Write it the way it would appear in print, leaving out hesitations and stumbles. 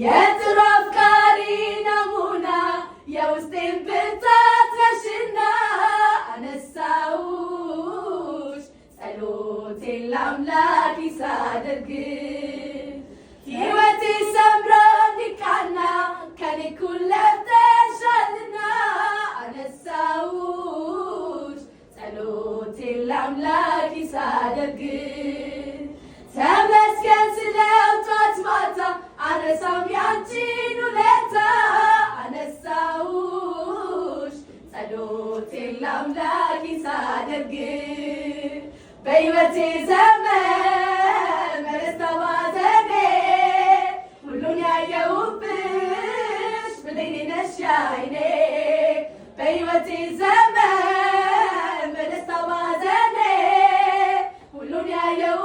የጥሩ አፍቃሪ ናሙና የውስጤን ብርታት ነሽና አነሳውሽ ጸሎቴን ለአምላክ ሳደርግ ሕይወቴ ሰምሮ እንዲቃና ከኔ እኩል ለፍተሻልና አነሳውሽ ጸሎቴን ለአምላክ ሳደርግ ተመስገን ስለው ጧት ማታ አልረሳም ያንቺን ውለታ አነሳውሽ ጸሎቴን ለአምላክ ሳደርግ በሕይወቴ ዘመን በደስታ ባዘኔ ሁሉን ያየሁብሽ ብሌኔ ነሽ አይኔ በሕይወቴ ዘመን በደስታ ባዘኔ ሁሉን ያየሁ